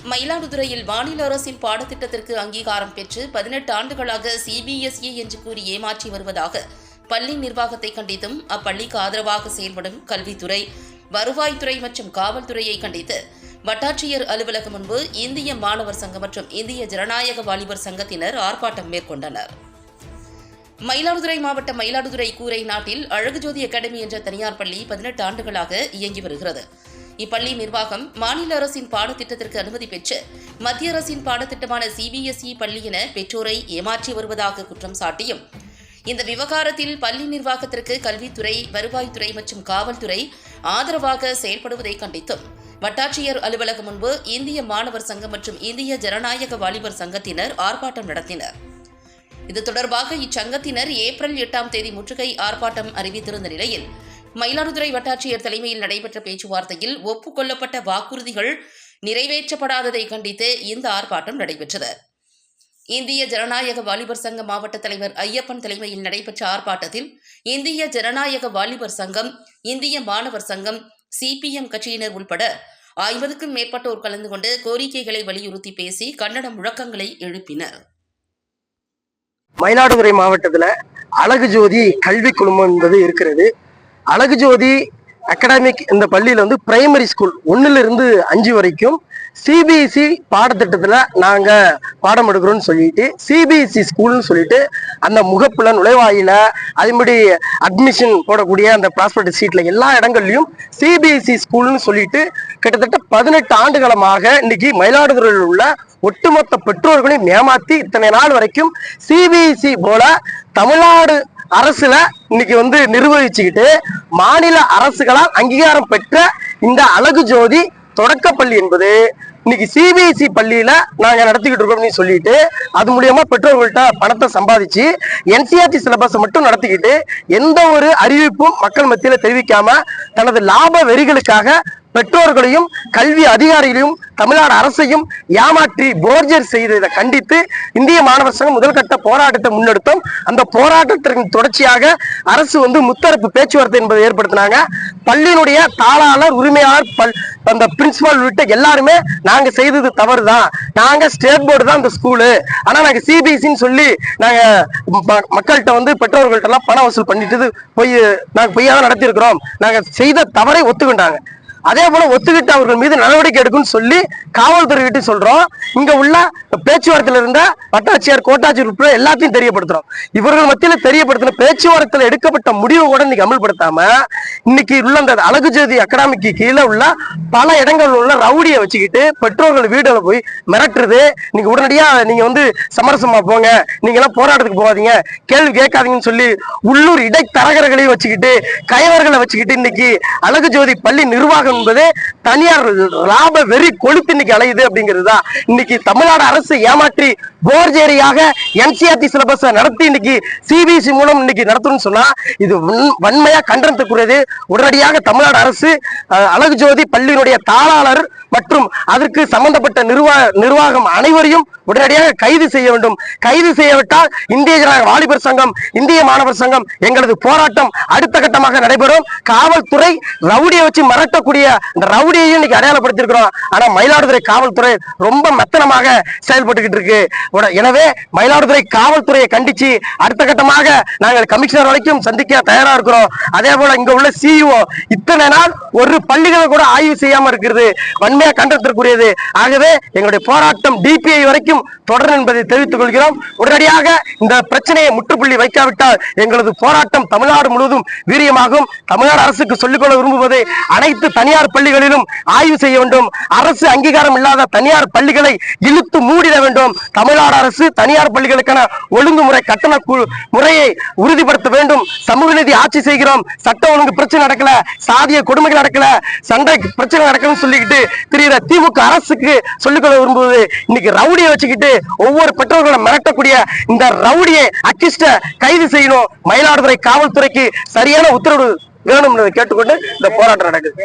மயிலாடுதுறையில் மாநில அரசின் பாடத்திட்டத்திற்கு அங்கீகாரம் பெற்று 18 ஆண்டுகளாக சிபிஎஸ்இ என்று கூறி ஏமாற்றி வருவதாக பள்ளி நிர்வாகத்தை கண்டித்தும் அப்பள்ளிக்கு ஆதரவாக செயல்படும் கல்வித்துறை, வருவாய்த்துறை மற்றும் காவல்துறையை கண்டித்து வட்டாட்சியர் அலுவலகம் முன்பு இந்திய மாணவர் சங்கம் மற்றும் இந்திய ஜனநாயக வாலிபர் சங்கத்தினர் ஆர்ப்பாட்டம் மேற்கொண்டனர். மயிலாடுதுறை மாவட்டம் மயிலாடுதுறை கூரை நாட்டில் அழகுஜோதி அகாடமி என்ற தனியார் பள்ளி 18 ஆண்டுகளாக இயங்கி வருகிறது. இப்பள்ளி நிர்வாகம் மாநில அரசின் பாடத்திட்டத்திற்கு அனுமதி பெற்று மத்திய அரசின் பாடத்திட்டமான சிபிஎஸ்இ பள்ளி என பெற்றோரை ஏமாற்றி வருவதாக குற்றம் சாட்டியும், இந்த விவகாரத்தில் பள்ளி நிர்வாகத்திற்கு கல்வித்துறை, வருவாய்த்துறை மற்றும் காவல்துறை ஆதரவாக செயல்படுவதை கண்டித்தும் வட்டாட்சியர் அலுவலகம் முன்பு இந்திய மாணவர் சங்கம் மற்றும் இந்திய ஜனநாயக வாலிபர் சங்கத்தினர் ஆர்ப்பாட்டம் நடத்தினர். இது தொடர்பாக இச்சங்கத்தினர் ஏப்ரல் 8ஆம் தேதி முற்றுகை ஆர்ப்பாட்டம் அறிவித்திருந்த நிலையில், மயிலாடுதுறை வட்டாட்சியர் தலைமையில் நடைபெற்ற பேச்சுவார்த்தையில் ஒப்புக்கொள்ளப்பட்ட வாக்குறுதிகள் நிறைவேற்றப்படாததை கண்டித்து இந்த ஆர்ப்பாட்டம் நடைபெற்றது. இந்திய ஜனநாயக வாலிபர் சங்க மாவட்ட தலைவர் ஐயப்பன் தலைமையில் நடைபெற்ற ஆர்ப்பாட்டத்தில் இந்திய ஜனநாயக வாலிபர் சங்கம், இந்திய மாணவர் சங்கம், சிபிஎம் கட்சியினர் உட்பட 50க்கும் மேற்பட்டோர் கலந்து கொண்டு கோரிக்கைகளை வலியுறுத்தி பேசி கண்டன முழக்கங்களை எழுப்பினர். மயிலாடுதுறை மாவட்டத்துல அழகுஜோதி கல்வி குழுமம் என்பது இருக்கிறது. அழகுஜோதி அகாடமிக் இந்த பள்ளியில பிரைமரி ஸ்கூல் 1ல இருந்து 5 வரைக்கும் சிபிஎஸ்இ பாடத்திட்டத்துல நாங்க பாடம் எடுக்கிறோம்னு சொல்லிட்டு சிபிஎஸ்இ ஸ்கூல்னு சொல்லிட்டு அந்த முகப்புல நுழைவாயில அதன்படி அட்மிஷன் போடக்கூடிய அந்த ப்ராஸ்பெக்ட் சீட்ல எல்லா இடங்கள்லயும் சிபிஎஸ்இ ஸ்கூல்னு சொல்லிட்டு கிட்டத்தட்ட 18 ஆண்டுகளமாக இன்னைக்கு மயிலாடுதுறையில் உள்ள ஒட்டுமொத்த பெற்றோர்களையும் ஏமாத்தி இத்தனை நாள் வரைக்கும் சிபிஎஸ்இ போல தமிழ்நாடு அரசுல இன்னைக்கு நிர்வகிச்சுக்கிட்டு மாநில அரசுகளால் அங்கீகாரம் பெற்ற இந்த அழகுஜோதி தொடக்கப்பள்ளி என்பது இன்னைக்கு சிபிஎஸ்இ பள்ளியில நாங்க நடத்திக்கிட்டு இருக்கோம்னு சொல்லிட்டு அது மூலியமா பெற்றோர்கள்ட்ட பணத்தை சம்பாதிச்சு என்சிஆர்டி சிலபஸ் மட்டும் நடத்திக்கிட்டு எந்த ஒரு அறிவிப்பும் மக்கள் மத்தியில தெரிவிக்காம தனது லாப வெறிகளுக்காக பெற்றோர்களையும் கல்வி அதிகாரிகளையும் தமிழ்நாடு அரசையும் ஏமாற்றி போர்ஜர் செய்ததை கண்டித்து இந்திய மாணவர் சங்கம் முதல்கட்ட போராட்டத்தை முன்னெடுத்தோம். அந்த போராட்டத்திற்கு தொடர்ச்சியாக அரசு முத்தரப்பு பேச்சுவார்த்தை என்பதை ஏற்படுத்தினாங்க. பள்ளியினுடைய தாளாளர், உரிமையாளர், அந்த பிரின்சிபால் உள்ளிட்ட எல்லாருமே நாங்க செய்தது தவறுதான், நாங்க ஸ்டேட் போர்டு தான் இந்த ஸ்கூலு, ஆனா நாங்க சிபிஎஸ்இன்னு சொல்லி நாங்க மக்கள்கிட்ட பெற்றோர்கள்ட்ட எல்லாம் பணம் வசூல் பண்ணிட்டு நாங்க பொய்யாக நடத்தி இருக்கிறோம், நாங்க செய்த தவறை ஒத்துக்கிட்டாங்க. அதே போல ஒத்துக்கிட்டு அவர்கள் மீது நடவடிக்கை எடுக்கும்னு சொல்லி காவல்துறை கிட்ட சொல்றோம். இங்க உள்ள பேச்சுவார்த்தையில இருந்த வட்டாட்சியர், கோட்டாட்சியர் உட்பட எல்லாத்தையும் தெரியப்படுத்துறோம். இவர்கள் மத்தியில தெரியப்படுத்தின பேச்சுவார்த்தையில எடுக்கப்பட்ட முடிவு கூட இன்னைக்கு அமல்படுத்தாம இன்னைக்கு உள்ள அந்த அழகுஜோதி அகாடமிக்கு கீழே உள்ள பல இடங்கள் உள்ள ரவுடியை வச்சுக்கிட்டு பெற்றோர்கள் வீடுல போய் மிரட்டுறது. நீங்க உடனடியா நீங்க சமரசமா போங்க, நீங்க எல்லாம் போராட்டத்துக்கு போகாதீங்க, கேள்வி கேட்காதீங்கன்னு சொல்லி உள்ளூர் இடைத்தரகர்களையும் வச்சுக்கிட்டு கயவர்களை வச்சுக்கிட்டு இன்னைக்கு அழகுஜோதி பள்ளி நிர்வாகம் என்பது தனியார் லாப வெறி கொழுத்து இன்னைக்கு அலையுது அப்படிங்கிறது. இன்னைக்கு தமிழ்நாடு அரசு ஏமாற்றி போர்ஜேரியாக என்சிஆர்டி சிலபஸ் நடத்தி இன்னைக்கு சிபிஎஸ்இ மூலம் இன்னைக்கு நடத்தணும்னு சொன்னா இது வன்மையா கண்டனத்துக்குரியது. உடனடியாக தமிழ்நாடு அரசு அழகுஜோதி பள்ளியினுடைய தாளாளர் மற்றும் அதற்கு சம்பந்தப்பட்ட நிர்வாகம் அனைவரையும் உடனடியாக கைது செய்ய வேண்டும். கைது செய்யவிட்டால் இந்திய ஜனநாயக வாலிபர் சங்கம், இந்திய மாணவர் சங்கம் எங்களது போராட்டம் அடுத்த கட்டமாக நடைபெறும். காவல்துறை ரவுடியை வச்சு மிரட்டக்கூடிய இந்த ரவுடியையும் இன்னைக்கு அடையாளப்படுத்திருக்கிறோம். ஆனா மயிலாடுதுறை காவல்துறை ரொம்ப மெத்தனமாக செயல்பட்டுக்கிட்டு இருக்கு. எனவே மயிலாடுதுறை காவல்துறையை கண்டிச்சு அடுத்த கட்டமாக நாங்கள் கமிஷனர் வரைக்கும் சந்திக்க தயாரா இருக்கிறோம். அதே போல இங்க உள்ள சிஇஓ இத்தனை நாள் ஒரு பள்ளிகளை கூட ஆய்வு செய்யாம இருக்கிறது வன்மையா கண்டனத்திற்குரியது. ஆகவே எங்களுடைய போராட்டம் டிபிஐ வரைக்கும் தொடரும் என்பதை தெரிவித்துக் கொள்கிறோம். உடனடியாக இந்த பிரச்சனையை முற்றுப்புள்ளி வைக்காவிட்டால் எங்களது போராட்டம் தமிழ்நாடு முழுவதும் வீரியமாகும். தமிழ்நாடு அரசுக்கு சொல்லிக்கொள்ள விரும்புவது அனைத்து தனியார் பள்ளிகளிலும் ஆய்வு செய்ய வேண்டும். அரசு அங்கீகாரம் இல்லாத தனியார் பள்ளிகளை இழுத்து மூடிட வேண்டும். தமிழ்நாடு அரசு தனியார் பள்ளிகளுக்கான ஒழுங்குமுறை கட்டண முறையை உறுதிப்படுத்த வேண்டும். சமூக நீதி ஆட்சி செய்கிறோம், சட்ட ஒழுங்கு பிரச்சனை நடக்கல, சாதிய கொடுமைகள் நடக்கல, சண்டை பிரச்சனை நடக்கணும்னு சொல்லிக்கிட்டு திரிகிற திமுக அரசுக்கு சொல்லிக்கொள்ள விரும்புவது இன்னைக்கு ரவுடியை வச்சுக்கிட்டு ஒவ்வொரு பெற்றோர்களை மிரட்டக்கூடிய இந்த ரவுடியை அக்கிஸ்ட கைது செய்யணும். மயிலாடுதுறை காவல்துறைக்கு சரியான உத்தரவு வேணும் கேட்டுக்கொண்டு இந்த போராட்டம் நடக்குது.